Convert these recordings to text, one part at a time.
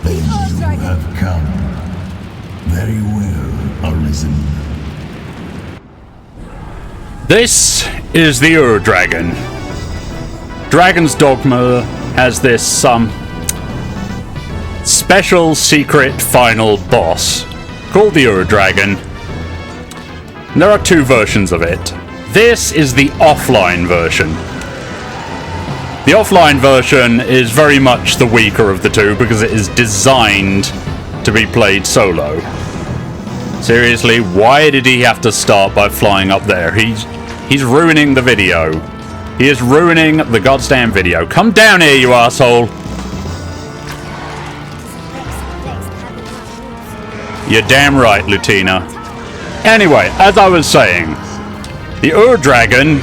Then you have come. Very well, Arisen. This is the Dragon. Dragon's Dogma has this special secret final boss called the Dragon. There are two versions of it. This is the offline version. The offline version is very much the weaker of the two because it is designed to be played solo. Seriously, why did he have to start by flying up there? He's ruining the video. He is ruining the goddamn video. Come down here, you asshole! You're damn right, Lutina. Anyway, as I was saying, the Dragon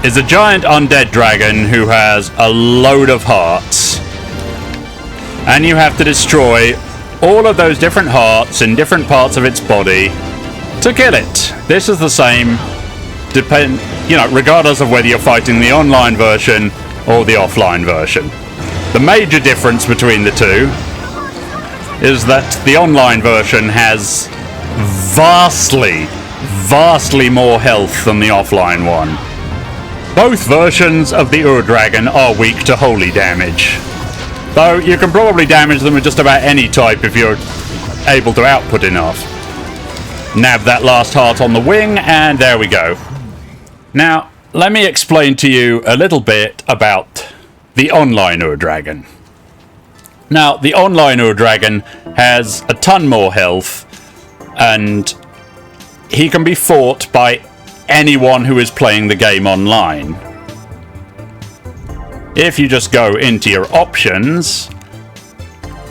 is a giant undead dragon who has a load of hearts. And you have to destroy all of those different hearts in different parts of its body to kill it. This is the same, regardless of whether you're fighting the online version or the offline version. The major difference between the two is that the online version has vastly more health than the offline one. Both versions of the Dragon are weak to holy damage, though you can probably damage them with just about any type if you're able to output enough. Nab that last heart on the wing, and there we go. Now, let me explain to you a little bit about the online Dragon. Now, the online Dragon has a ton more health, and he can be fought by anyone who is playing the game online. If you just go into your options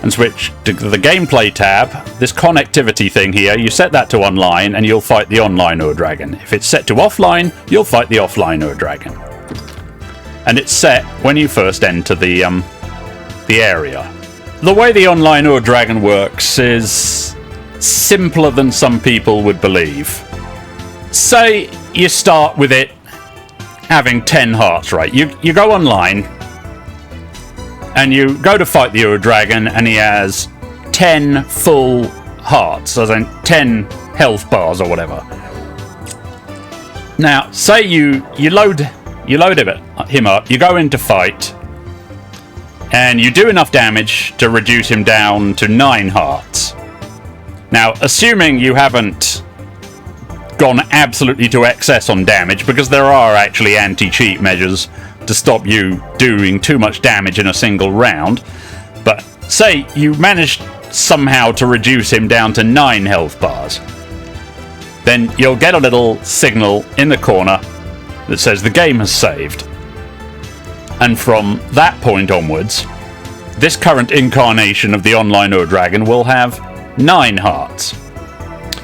and switch to the gameplay tab, this connectivity thing here, you set that to online and you'll fight the online Dragon. If it's set to offline, you'll fight the offline Dragon. And it's set when you first enter the area. The way the online Dragon works is simpler than some people would believe. Say you start with it having 10 hearts, right? You go online and you go to fight the Dragon and he has 10 full hearts, as in 10 health bars or whatever. Now, say you load him up, you go into fight, and you do enough damage to reduce him down to 9 hearts. Now, assuming you haven't gone absolutely to excess on damage, because there are actually anti-cheat measures to stop you doing too much damage in a single round, but say you managed somehow to reduce him down to 9 health bars, then you'll get a little signal in the corner that says the game has saved. And from that point onwards, this current incarnation of the online Dragon will have 9 hearts.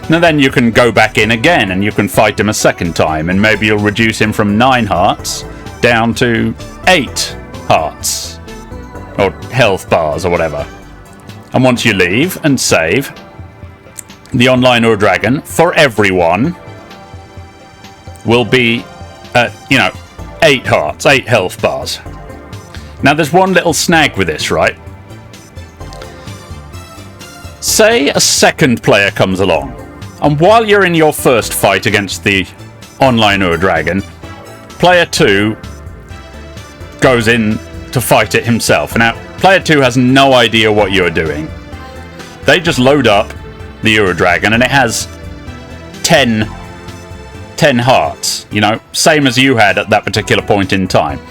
Now then you can go back in again and you can fight him a second time, and maybe you'll reduce him from 9 hearts down to 8 hearts, or health bars or whatever. And once you leave and save, the online Dragon for everyone will be at 8 hearts, 8 health bars. Now there's one little snag with this, right? Say a second player comes along, and while you're in your first fight against the online Dragon, player 2 goes in to fight it himself. Now, player 2 has no idea what you're doing. They just load up the Dragon and it has 10 hearts, same as you had at that particular point in time.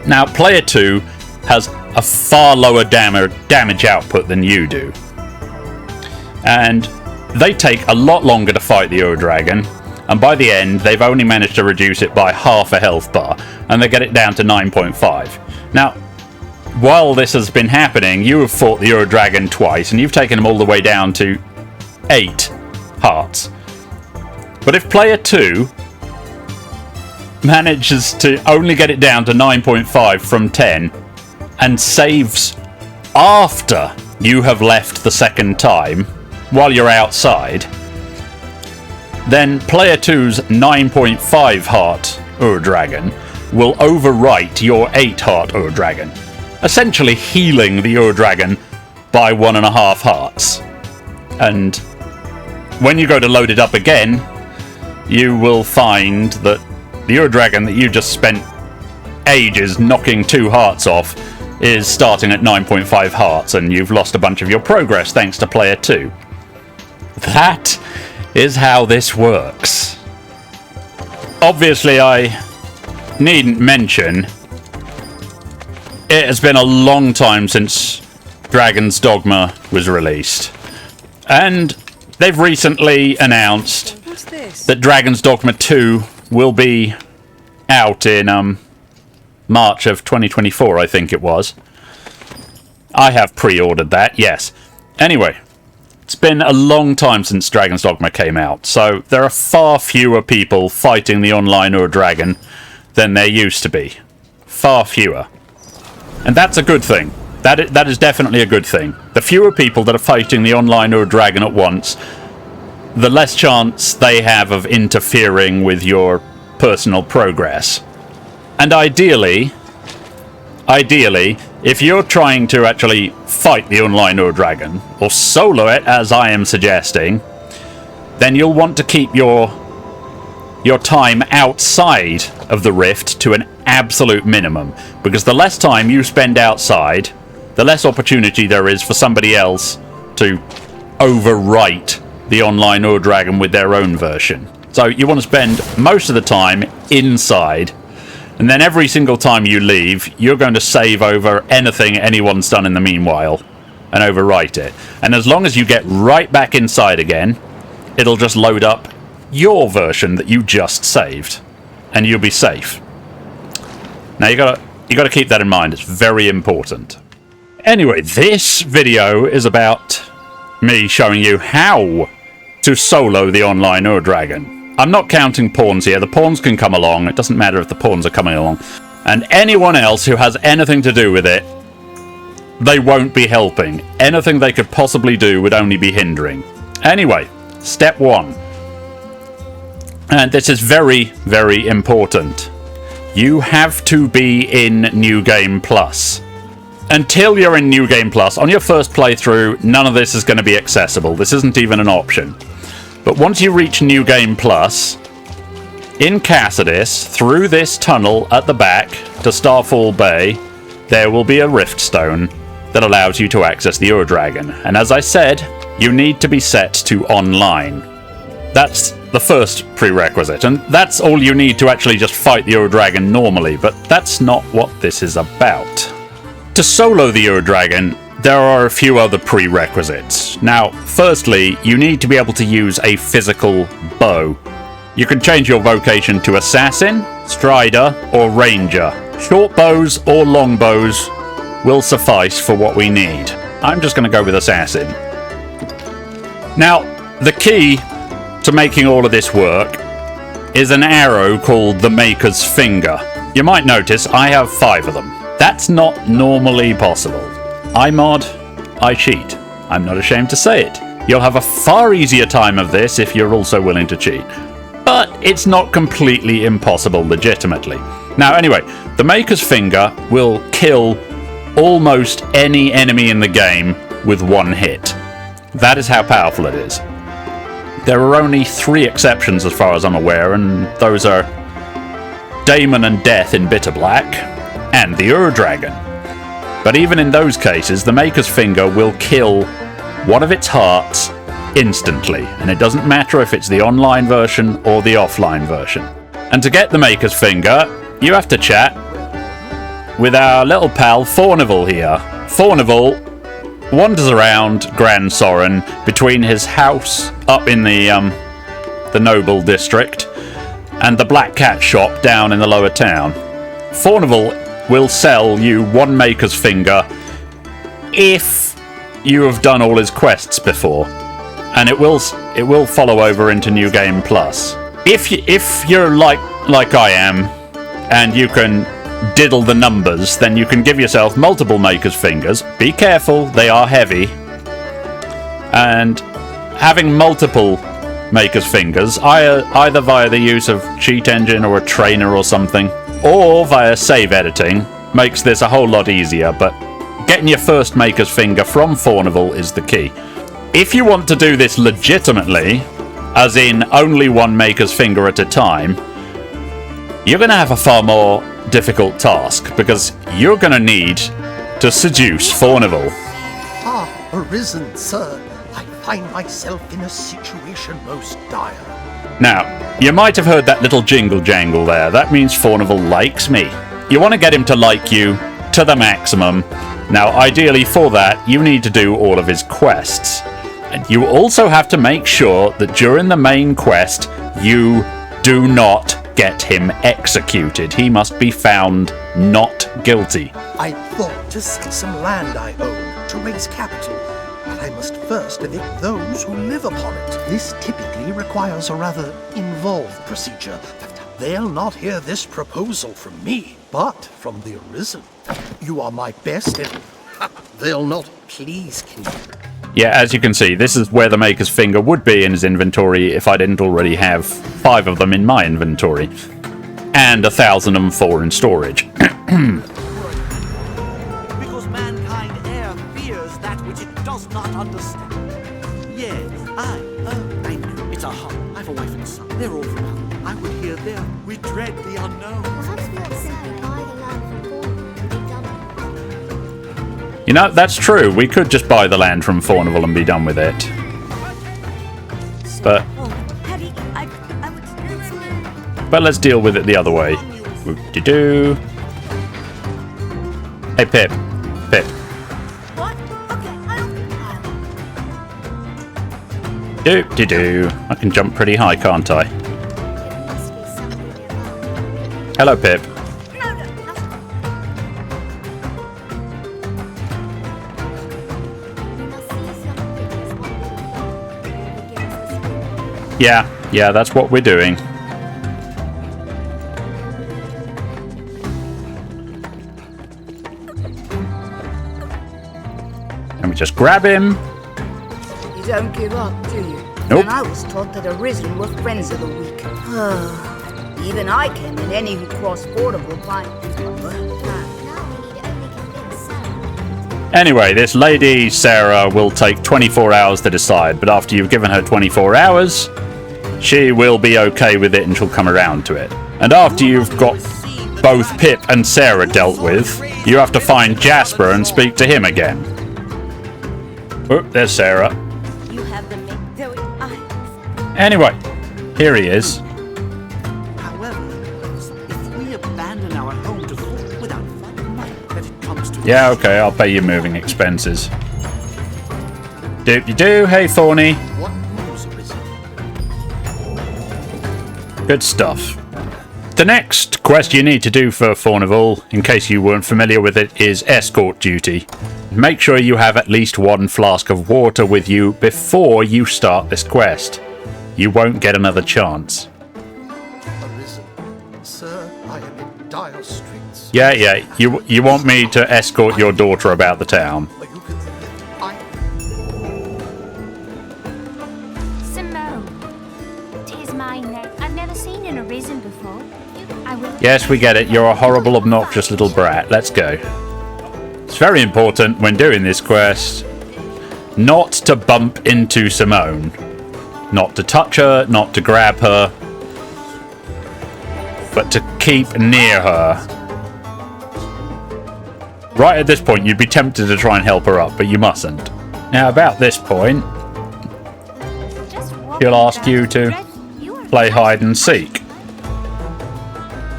Now, player 2 has a far lower damage output than you do. And they take a lot longer to fight the Dragon, and by the end, they've only managed to reduce it by half a health bar, and they get it down to 9.5. Now, while this has been happening, you have fought the Dragon twice, and you've taken him all the way down to 8 hearts. But if player 2 manages to only get it down to 9.5 from 10, and saves after you have left the second time, while you're outside, then player 2's 9.5 heart Dragon will overwrite your 8 heart Dragon, essentially healing the Dragon by 1.5 hearts. And when you go to load it up again, you will find that the Ur Dragon that you just spent ages knocking 2 hearts off is starting at 9.5 hearts, and you've lost a bunch of your progress thanks to player 2. That is how this works. Obviously, I needn't mention it has been a long time since Dragon's Dogma was released, and they've recently announced that Dragon's Dogma 2 will be out in March of 2024, I think it was. I have pre-ordered that, yes. Anyway, it's been a long time since Dragon's Dogma came out, so there are far fewer people fighting the online Ur Dragon than there used to be. Far fewer. And that's a good thing. That is definitely a good thing. The fewer people that are fighting the online Ur Dragon at once, the less chance they have of interfering with your personal progress. And ideally, if you're trying to actually fight the online Ur Dragon, or solo it, as I am suggesting, then you'll want to keep your time outside of the rift to an absolute minimum, because the less time you spend outside, the less opportunity there is for somebody else to overwrite the online Ur Dragon with their own version. So you want to spend most of the time inside, and then every single time you leave, you're going to save over anything anyone's done in the meanwhile and overwrite it. And as long as you get right back inside again, it'll just load up your version that you just saved, and you'll be safe. Now you gotta keep that in mind. It's very important. Anyway, this video is about me showing you how to solo the online Ur Dragon. I'm not counting pawns here. The pawns can come along. It doesn't matter if the pawns are coming along. And anyone else who has anything to do with it, they won't be helping. Anything they could possibly do would only be hindering. Anyway, step 1. And this is very, very important. You have to be in New Game Plus. Until you're in New Game Plus, on your first playthrough, none of this is going to be accessible. This isn't even an option. But once you reach New Game Plus, in Cassidus, through this tunnel at the back to Starfall Bay, there will be a rift stone that allows you to access the Ur Dragon. And as I said, you need to be set to online. That's the first prerequisite, and that's all you need to actually just fight the Ur Dragon normally, but that's not what this is about. To solo the Ur Dragon, there are a few other prerequisites. Now, firstly, you need to be able to use a physical bow. You can change your vocation to Assassin, Strider, or Ranger. Short bows or long bows will suffice for what we need. I'm just going to go with Assassin. Now, the key to making all of this work is an arrow called the Maker's Finger. You might notice I have 5 of them. That's not normally possible. I mod, I cheat. I'm not ashamed to say it. You'll have a far easier time of this if you're also willing to cheat. But it's not completely impossible legitimately. Now anyway, the Maker's Finger will kill almost any enemy in the game with 1 hit. That is how powerful it is. There are only 3 exceptions as far as I'm aware, and those are Daemon and Death in Bitter Black, and the Ur Dragon. But even in those cases, the Maker's Finger will kill one of its hearts instantly, and it doesn't matter if it's the online version or the offline version. And to get the Maker's Finger, you have to chat with our little pal Fournival here. Fournival wanders around Gran Soren between his house up in the Noble District and the Black Cat shop down in the lower town. Fournival will sell you 1 Maker's Finger if you have done all his quests before, and it will follow over into New Game Plus. If you're like I am, and you can diddle the numbers, then you can give yourself multiple Maker's Fingers. Be careful, they are heavy. And having multiple Maker's Fingers, either via the use of cheat engine or a trainer or something, or via save editing, makes this a whole lot easier, but getting your first Maker's Finger from Fournival is the key. If you want to do this legitimately, as in only one Maker's Finger at a time, you're going to have a far more difficult task, because you're going to need to seduce Fournival. Ah, Arisen, sir. I find myself in a situation most dire. Now, you might have heard that little jingle jangle there. That means Fournival likes me. You want to get him to like you to the maximum. Now, ideally for that, you need to do all of his quests. And you also have to make sure that during the main quest, you do not get him executed. He must be found not guilty. I thought to sell some land I own to raise capital, but I must first evict those who live upon it. This typically requires a rather involved procedure. They'll not hear this proposal from me, but from the Arisen. You are my best, and they'll not please kill you. Yeah, as you can see, this is where the Maker's Finger would be in his inventory if I didn't already have 5 of them in my inventory. And 1,004 in storage. Because mankind e'er fears that which it does not understand. Yes, I know. It's a hum. I've a wife and a son. They're all from out. I would hear them. We dread the unknown. Perhaps we'll simply buy the land from Fournival and be done with it. You know, that's true. We could just buy the land from Fournival and be done with it. But let's deal with it the other way. Whoop-de-doo. Hey, Pip. Pip. What? Okay, I'll... Doop-de-doo. I can jump pretty high, can't I? There must be something nearby. Hello, Pip. No, nothing. We must see something as one little thought that gives us the Yeah, that's what we're doing. And we just grab him. You don't give up, do you? Nope. And I was taught that Arisen were friends of the weak. Even I came in any who crossed Fournival find. Now we need to only convince Sarah. Anyway, this lady, Sarah, will take 24 hours to decide, but after you've given her 24 hours, she will be okay with it and she'll come around to it. And after you've got both Pip and Sarah dealt with, you have to find Jasper and speak to him again. Oh, there's Sarah. You have the Anyway, here he is. However, if we abandon our home to fall without finding money, that it comes to Yeah, okay, I'll pay your moving expenses. Doop-de-doo, hey Thorny. What news, Arisen? Good stuff. The next quest you need to do for Fournival, in case you weren't familiar with it, is escort duty. Make sure you have at least 1 flask of water with you before you start this quest. You won't get another chance. Arisen, sir, I am in dire straits. Yeah, you want me to escort your daughter about the town. But you can... Simone. 'Tis my name. I've never seen an Arisen before. I will... Yes, we get it. You're a horrible, obnoxious little brat. Let's go. It's very important when doing this quest not to bump into Simone. Not to touch her, not to grab her, but to keep near her. Right at this point, you'd be tempted to try and help her up, but you mustn't. Now, about this point, she'll ask you to play hide and seek.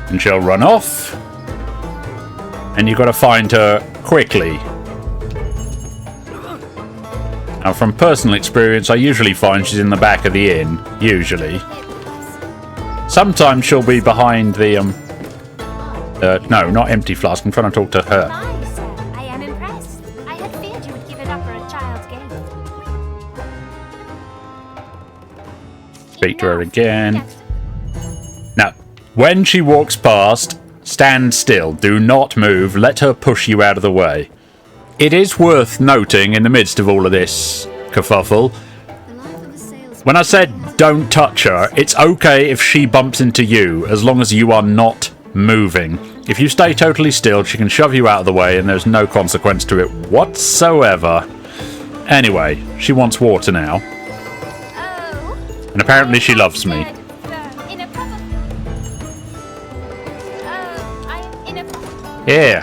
And she'll run off. And you've got to find her quickly. Now, from personal experience, I usually find she's in the back of the inn. Usually. Sometimes she'll be behind the, no, not empty flask. I'm trying to talk to her. Hi, sir. I am impressed. I had feared you would give it up for a child's game. Speak to her again. Now, when she walks past, stand still. Do not move. Let her push you out of the way. It is worth noting in the midst of all of this kerfuffle, when I said don't touch her, it's okay if she bumps into you as long as you are not moving. If you stay totally still, she can shove you out of the way and there's no consequence to it whatsoever. Anyway, she wants water now. Oh. And apparently she loves me. In a proper... Oh, I'm in a proper... Here,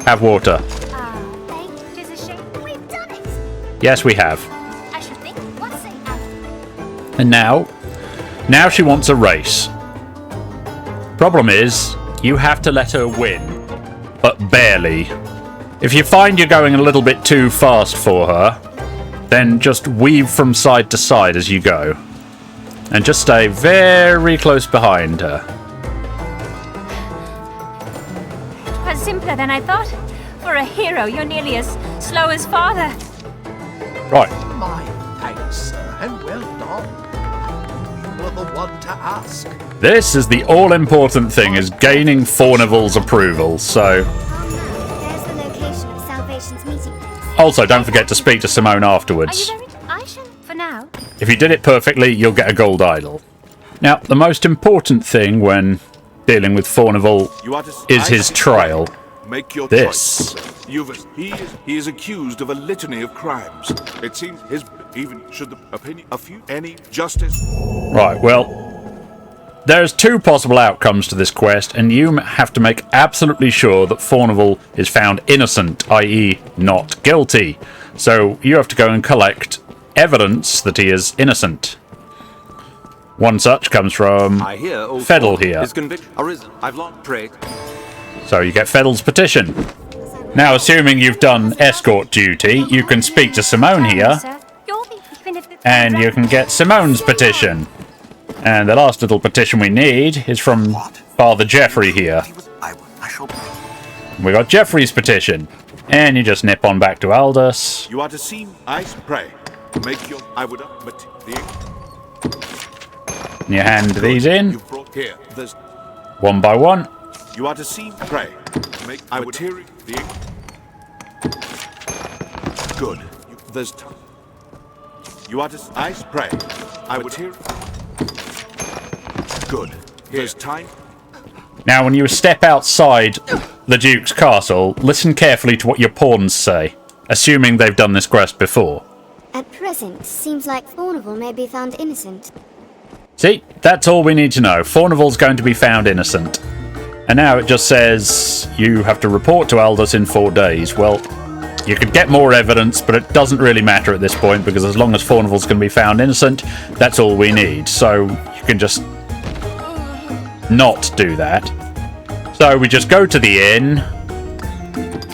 have water. Ah, thank you. It is a shame. We've done it. Yes, we have. I should think. What's it? And now she wants a race. Problem is, you have to let her win, but barely. If you find you're going a little bit too fast for her, then just weave from side to side as you go. And just stay very close behind her. It was simpler than I thought. For a hero, you're nearly as slow as father. Right. My thanks, sir, and well done. You were the one to ask. This is the all-important thing, is gaining Fournival's approval, so... There's the location of Salvation's meeting place. Also, don't forget to speak to Simone afterwards. Are you ready? I shall, for now. If you did it perfectly, you'll get a gold idol. Now, the most important thing when dealing with Fournival is his trial. Make your This. choice. He is accused of a litany of crimes. It seems his even should the opinion a few any justice. Right, well, there's two possible outcomes to this quest, and you have to make absolutely sure that Fournival is found innocent, i.e. not guilty. So you have to go and collect evidence that he is innocent. One such comes from I hear old Fedel Thorpe here. is convicted. Arisen. I've long prayed. So you get Fedel's petition. Now, assuming you've done escort duty, you can speak to Simone here, and you can get Simone's petition. And the last little petition we need is from Father Jeffrey here. We got Jeffrey's petition. And you just nip on back to Aldous. You are to see I pray. Make your I would but the And you hand these in, you brought here. There's one by one. you are to see pray. Make I would hear the good. There's time. You are to I pray. I would hear good. There's time. Now, when you step outside the Duke's castle, listen carefully to what your pawns say, assuming they've done this quest before. At present, seems like Fournival may be found innocent. See, that's all we need to know. Fournival's going to be found innocent. And now it just says you have to report to Aldous in 4 days. Well, you could get more evidence, but it doesn't really matter at this point, because as long as Fournival's going to be found innocent, that's all we need. So you can just not do that. So we just go to the inn,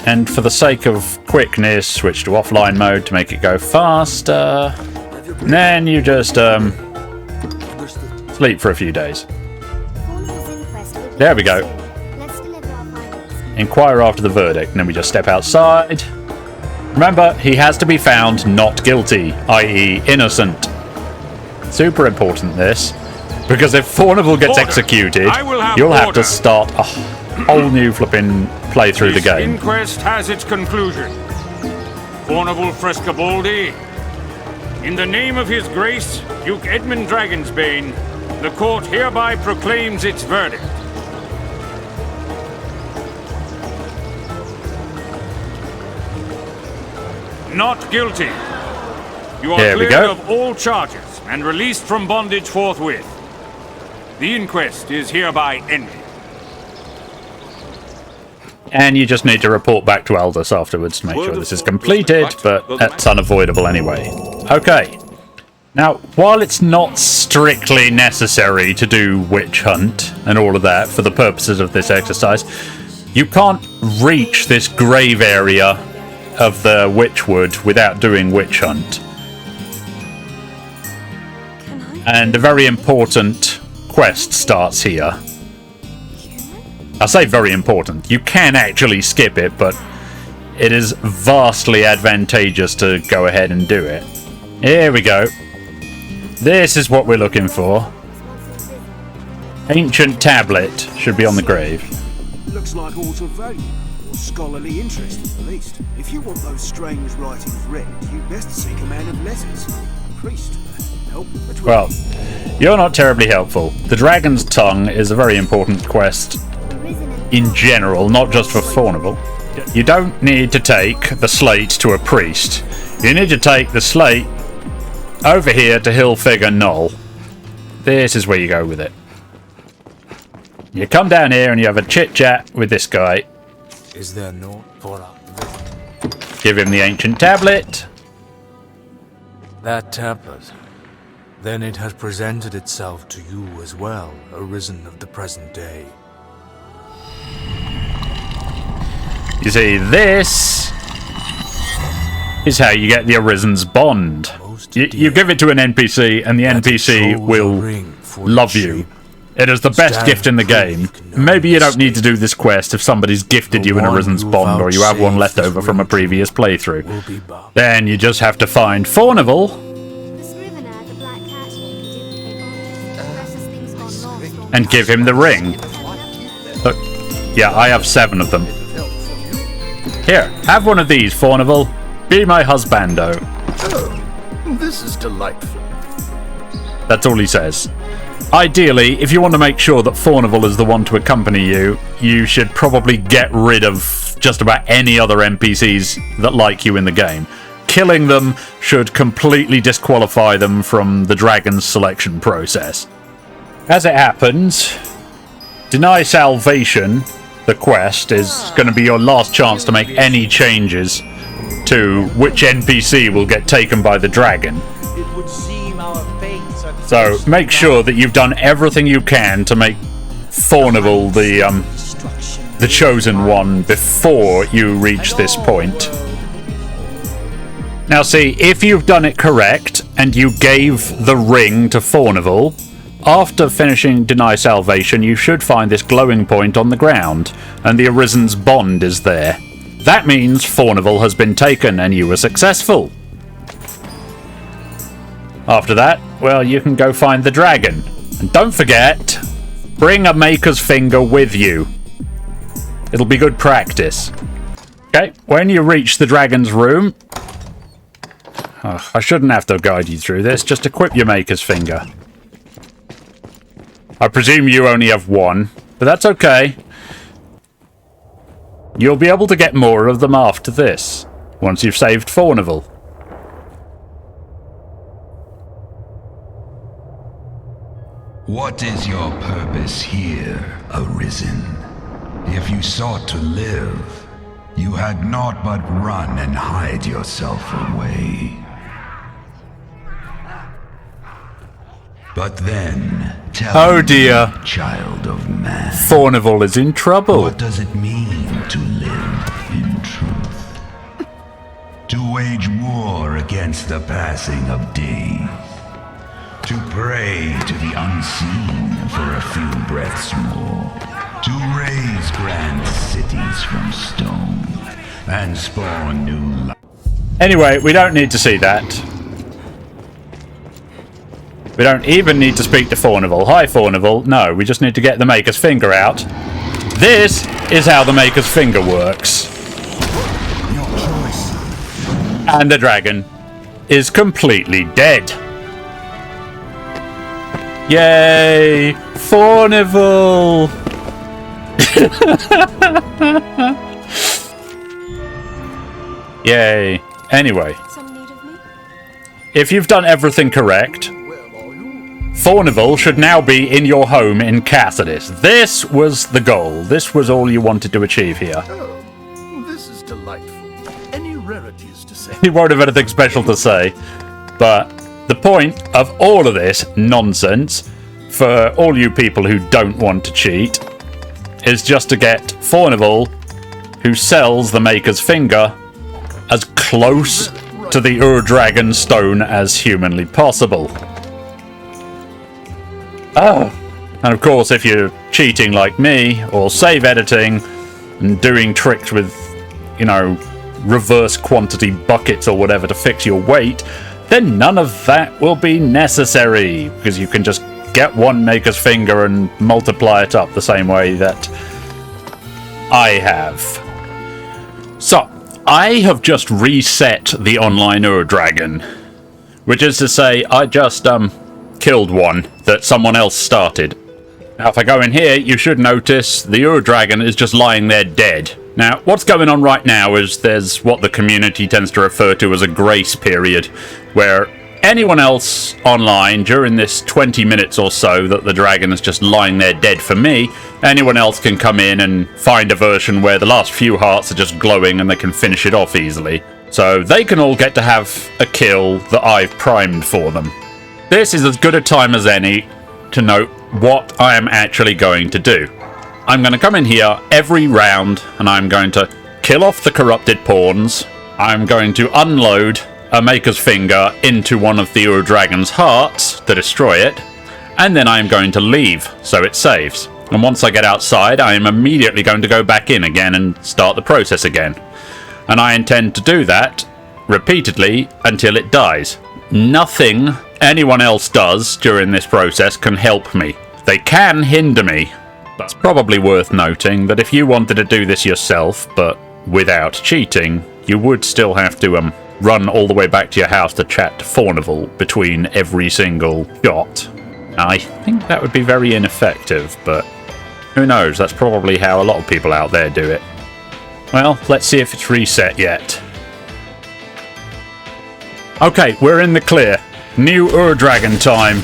and for the sake of quickness, switch to offline mode to make it go faster. And then you just sleep for a few days. There we go. Let's deliver our findings. Inquire after the verdict, and then we just step outside. Remember, he has to be found not guilty, i.e. innocent. Super important, this. Because if Fournival gets executed, you'll have to start a whole new flipping playthrough the game. This inquest has its conclusion. Fournival Frescobaldi, in the name of His Grace, Duke Edmund Dragonsbane, the court hereby proclaims its verdict. Not guilty. You are There we cleared go. of all charges and released from bondage forthwith. The inquest is hereby ended. And you just need to report back to Aldous afterwards to make sure this is completed, but that's unavoidable anyway. Okay. Now, while it's not strictly necessary to do witch hunt and all of that for the purposes of this exercise, you can't reach this grave area of the Witchwood without doing witch hunt. And a very important quest starts here. I say very important. You can actually skip it, but it is vastly advantageous to go ahead and do it. Here we go. This is what we're looking for. Ancient tablet should be on the grave. Looks like aught of value, or scholarly interest at the least. If you want those strange writings read, you'd best seek a man of letters. A priest. Help at Well, you're not terribly helpful. The Dragon's Tongue is a very important quest Arisen and in general, not just for Fournival. You don't need to take the slate to a priest. You need to take the slate over here to Hilfiger Knoll. This is where you go with it. You come down here and you have a chit-chat with this guy. Is there no for Give him the ancient tablet. that tablet? Then it has presented itself to you as well, Arisen of the present day. You see, this is how you get the Arisen's bond. You give it to an NPC and the NPC will love you. It is the best gift in the game. Maybe you don't need to do this quest if somebody's gifted you an Arisen's bond or you have one left over from a previous playthrough. Then you just have to find Fournival and give him the ring. Look, yeah, I have 7 of them. Here, have one of these, Fournival. Be my husbando. Oh, this is delightful. That's all he says. Ideally, if you want to make sure that Fournival is the one to accompany you, you should probably get rid of just about any other NPCs that like you in the game. Killing them should completely disqualify them from the dragon's selection process. As it happens, Deny Salvation, the quest, is going to be your last chance to make any changes to which NPC will get taken by the dragon. So make sure that you've done everything you can to make Fournival the chosen one before you reach this point. Now see, if you've done it correct and you gave the ring to Fournival, after finishing Deny Salvation you should find this glowing point on the ground, and the Arisen's bond is there. That means Fournival has been taken and you were successful. After that, well, you can go find the dragon. And don't forget, bring a maker's finger with you. It'll be good practice. Okay, when you reach the dragon's room... Oh, I shouldn't have to guide you through this, just equip your maker's finger. I presume you only have 1, but that's okay. You'll be able to get more of them after this, once you've saved Fournival. What is your purpose here, Arisen? If you sought to live, you had naught but run and hide yourself away. But then, tell me, child of man, Fournival is in trouble. What does it mean to live in truth? To wage war against the passing of days. To pray to the unseen for a few breaths more. To raise grand cities from stone and spawn new life. Anyway, we don't need to see that. We don't even need to speak to Fournival. Hi, Fournival. No, we just need to get the Maker's Finger out. This is how the Maker's Finger works. Your choice. And the dragon is completely dead. Yay! Fournival! Yay. Anyway. If you've done everything correct, Fournival should now be in your home in Cassidus. This was the goal. This was all you wanted to achieve here. Oh, this is delightful. Any rarities to say? He won't have anything special to say, but the point of all of this nonsense, for all you people who don't want to cheat, is just to get Fournival, who sells the Maker's Finger, as close to the Ur-Dragon Stone as humanly possible. Oh, and of course, if you're cheating like me, or save editing, and doing tricks with, you know, reverse quantity buckets or whatever to fix your weight, then none of that will be necessary, because you can just get one Maker's Finger and multiply it up the same way that I have. So, I have just reset the online Ur-Dragon, which is to say, I just, killed one that someone else started. Now, if I go in here, you should notice the Ur-Dragon is just lying there dead. Now, what's going on right now is there's what the community tends to refer to as a grace period, where anyone else online during this 20 minutes or so that the dragon is just lying there dead for me, anyone else can come in and find a version where the last few hearts are just glowing and they can finish it off easily. So they can all get to have a kill that I've primed for them. This is as good a time as any to note what I am actually going to do. I'm going to come in here every round and I'm going to kill off the corrupted pawns. I'm going to unload a Maker's Finger into one of the Ur-Dragon's hearts to destroy it, and then I'm going to leave so it saves. And once I get outside, I am immediately going to go back in again and start the process again. And I intend to do that repeatedly until it dies. Nothing anyone else does during this process can help me. They can hinder me. But it's probably worth noting that if you wanted to do this yourself, but without cheating, you would still have to run all the way back to your house to chat to Fournival between every single shot. I think that would be very ineffective, but who knows, that's probably how a lot of people out there do it. Well, let's see if it's reset yet. Okay, we're in the clear. New Ur-Dragon time.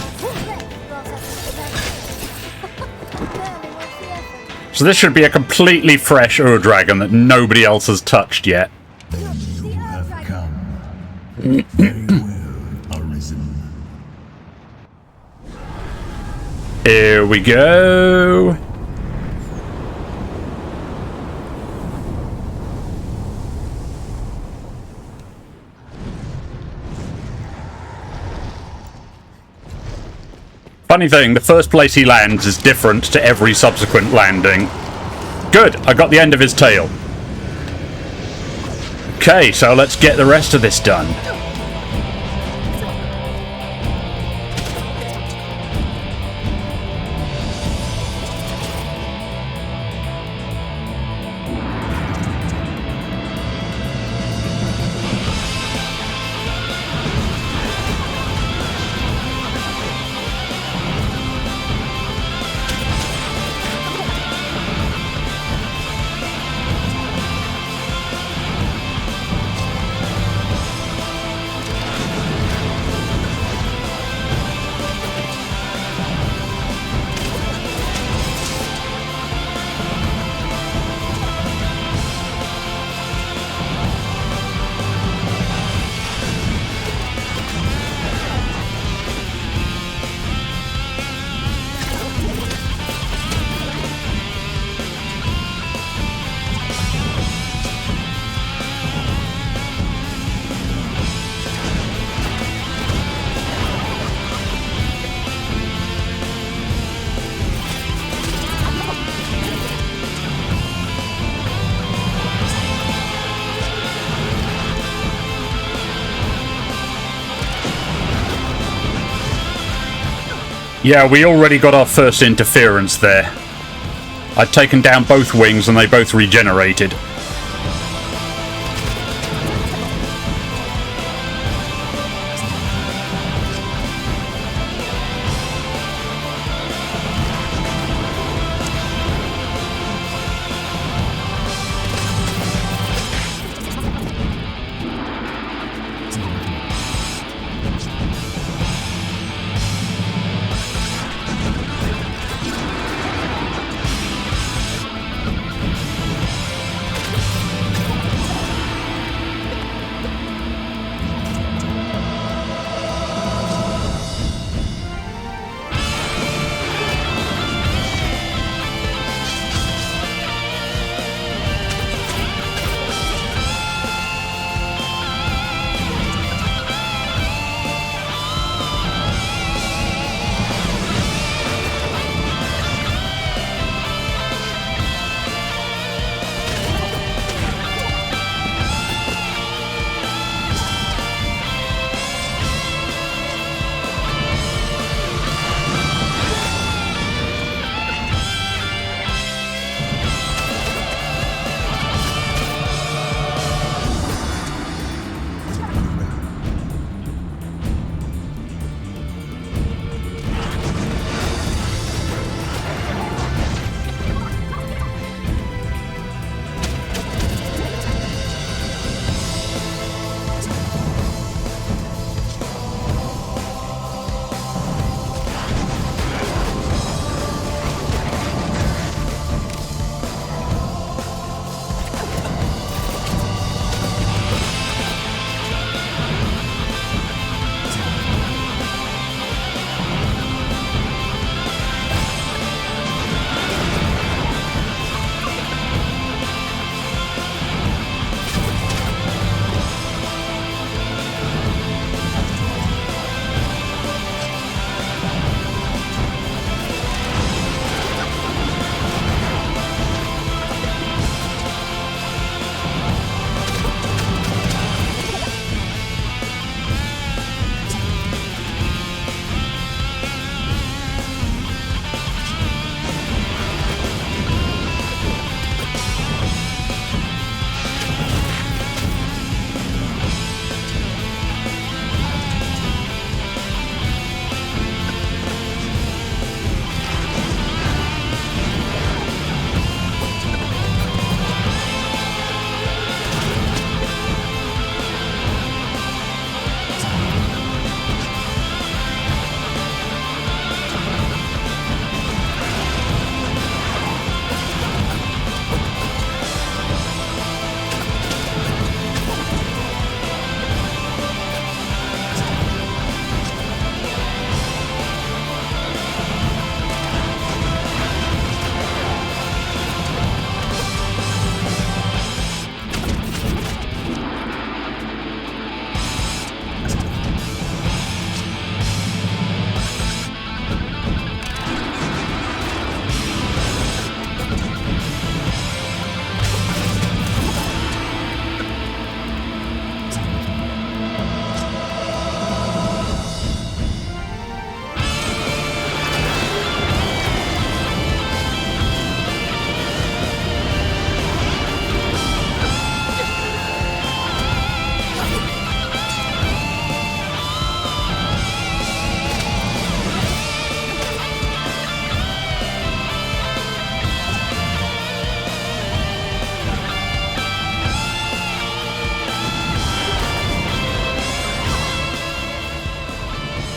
So this should be a completely fresh Ur-Dragon that nobody else has touched yet. Then you have come. Very well, Arisen. Here we go. Funny thing, the first place he lands is different to every subsequent landing. Good, I got the end of his tail. Okay, so let's get the rest of this done. Yeah, we already got our first interference there. I'd taken down both wings and they both regenerated.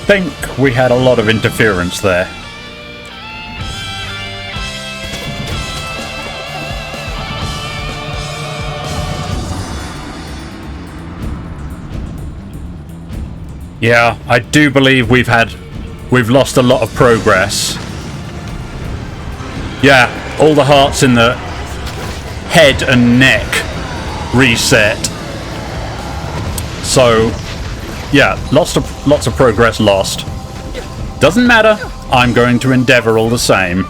think we had a lot of interference there. Yeah, I do believe we've lost a lot of progress. Yeah, all the hearts in the head and neck reset. So, yeah, lots of progress lost. Doesn't matter. I'm going to endeavor all the same.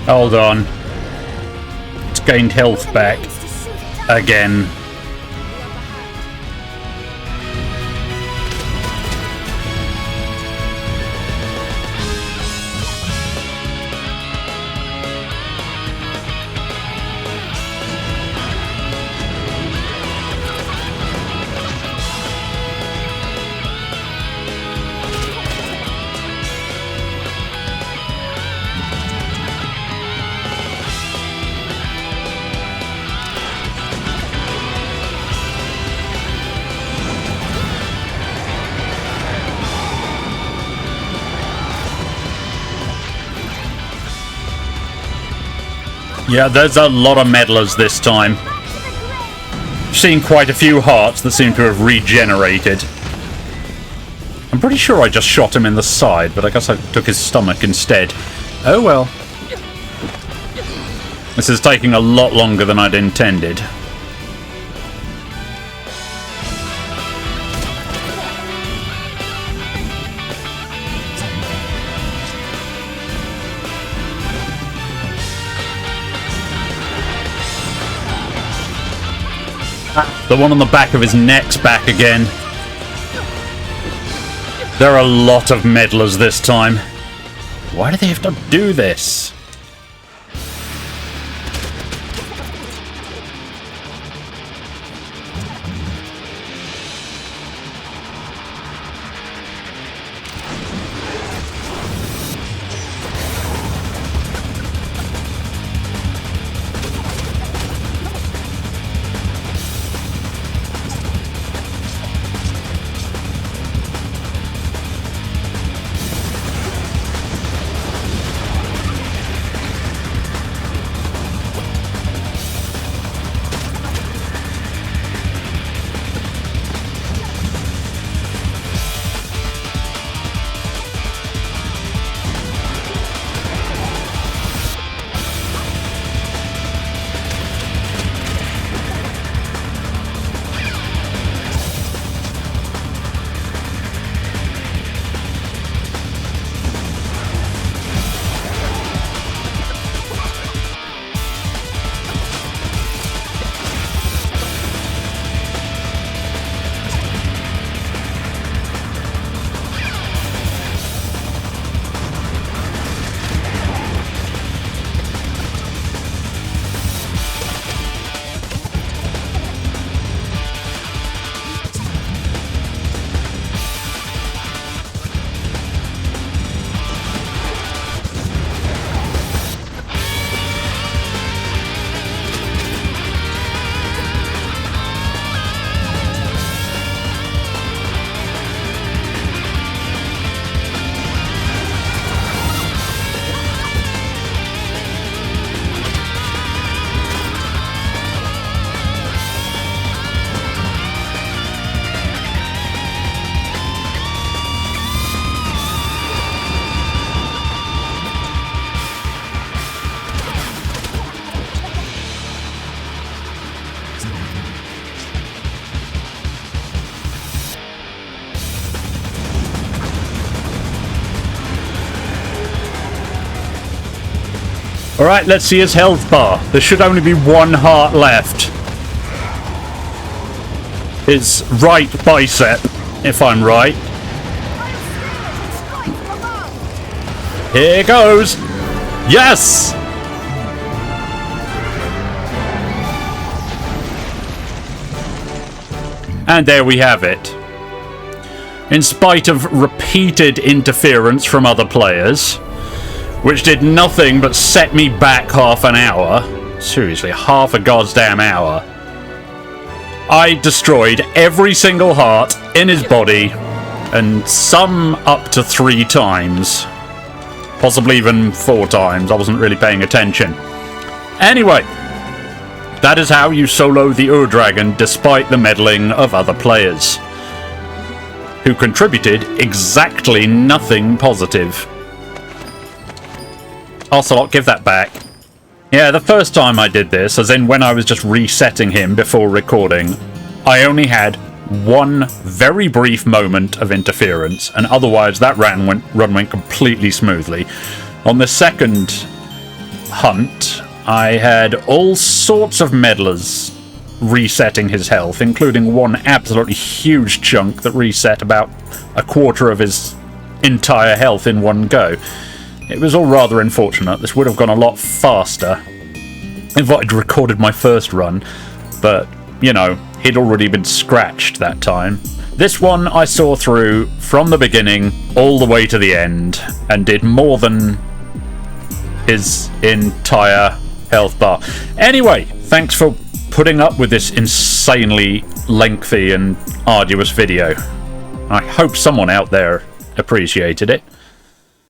Hold on. It's gained health back again. Yeah, there's a lot of meddlers this time. Seen quite a few hearts that seem to have regenerated. I'm pretty sure I just shot him in the side, but I guess I took his stomach instead. Oh well. This is taking a lot longer than I'd intended. The one on the back of his neck's back again. There are a lot of meddlers this time. Why do they have to do this? Alright, let's see his health bar. There should only be one heart left. His right bicep, if I'm right. Here goes! Yes! And there we have it. In spite of repeated interference from other players, which did nothing but set me back half an hour. Seriously, half a goddamn hour. I destroyed every single heart in his body, and some up to 3 times. Possibly even 4 times, I wasn't really paying attention. Anyway, that is how you solo the Ur-Dragon despite the meddling of other players, who contributed exactly nothing positive. Ocelot, give that back. Yeah, the first time I did this, as in when I was just resetting him before recording, I only had one very brief moment of interference, and otherwise that run went completely smoothly. On the second hunt, I had all sorts of meddlers resetting his health, including one absolutely huge chunk that reset about a quarter of his entire health in one go. It was all rather unfortunate. This would have gone a lot faster if I'd recorded my first run, but, you know, he'd already been scratched that time. This one I saw through from the beginning all the way to the end, and did more than his entire health bar. Anyway, thanks for putting up with this insanely lengthy and arduous video. I hope someone out there appreciated it.